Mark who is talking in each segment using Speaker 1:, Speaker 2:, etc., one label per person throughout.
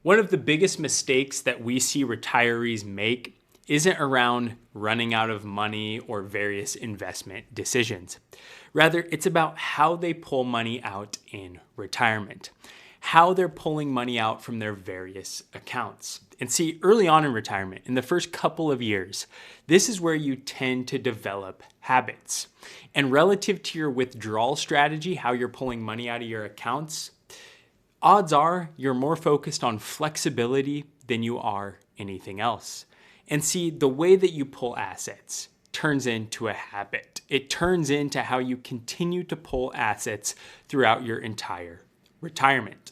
Speaker 1: One of the biggest mistakes that we see retirees make isn't around running out of money or various investment decisions. Rather, it's about how they pull money out in retirement, how they're pulling money out from their various accounts. And see, early on in retirement, in the first couple of years, this is where you tend to develop habits. And relative to your withdrawal strategy, how you're pulling money out of your accounts, odds are you're more focused on flexibility than you are anything else. And see, the way that you pull assets turns into a habit. It turns into how you continue to pull assets throughout your entire retirement.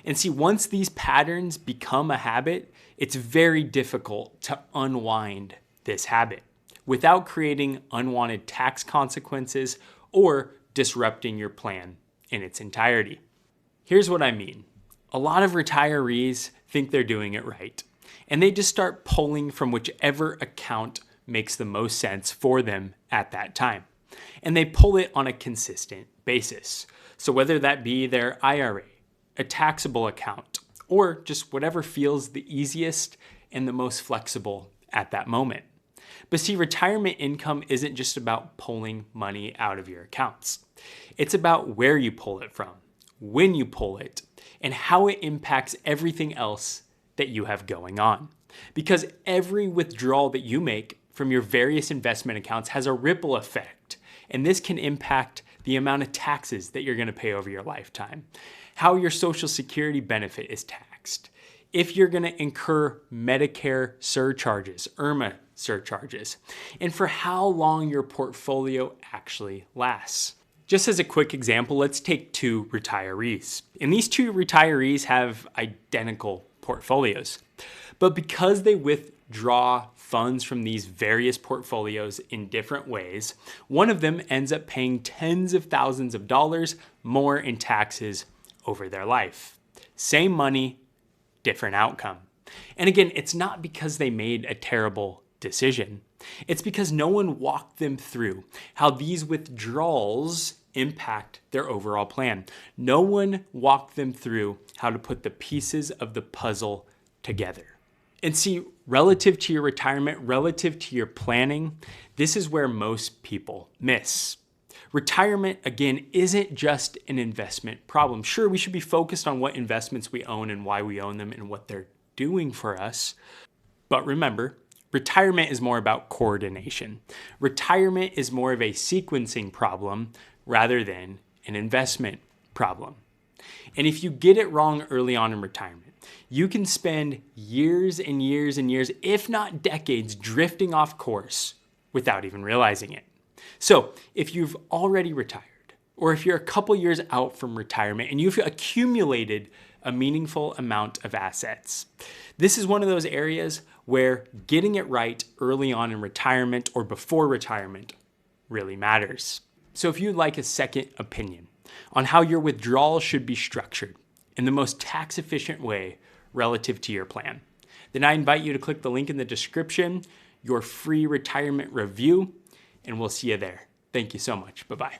Speaker 1: And see, once these patterns become a habit, it's very difficult to unwind this habit without creating unwanted tax consequences or disrupting your plan in its entirety. Here's what I mean. A lot of retirees think they're doing it right, and they just start pulling from whichever account makes the most sense for them at that time. And they pull it on a consistent basis. So whether that be their IRA, a taxable account, or just whatever feels the easiest and the most flexible at that moment. But see, retirement income isn't just about pulling money out of your accounts. It's about where you pull it from, when you pull it, and how it impacts everything else that you have going on. Because every withdrawal that you make from your various investment accounts has a ripple effect, and this can impact the amount of taxes that you're going to pay over your lifetime, how your Social Security benefit is taxed, if you're going to incur Medicare surcharges, IRMA surcharges, and for how long your portfolio actually lasts. Just as a quick example, let's take two retirees. And these two retirees have identical portfolios. But because they withdraw funds from these various portfolios in different ways, one of them ends up paying tens of thousands of dollars more in taxes over their life. Same money, different outcome. And again, it's not because they made a terrible decision. It's because no one walked them through how these withdrawals impact their overall plan. No one walked them through how to put the pieces of the puzzle together. And see, relative to your retirement, relative to your planning, this is where most people miss. Retirement, again, isn't just an investment problem. Sure, we should be focused on what investments we own and why we own them and what they're doing for us. But remember, retirement is more about coordination. Retirement is more of a sequencing problem rather than an investment problem. And if you get it wrong early on in retirement, you can spend years and years and years, if not decades, drifting off course without even realizing it. So if you've already retired, or if you're a couple years out from retirement and you've accumulated a meaningful amount of assets, this is one of those areas where getting it right early on in retirement or before retirement really matters. So if you'd like a second opinion on how your withdrawal should be structured in the most tax efficient way relative to your plan, then I invite you to click the link in the description, your free retirement review, and we'll see you there. Thank you so much. Bye-bye.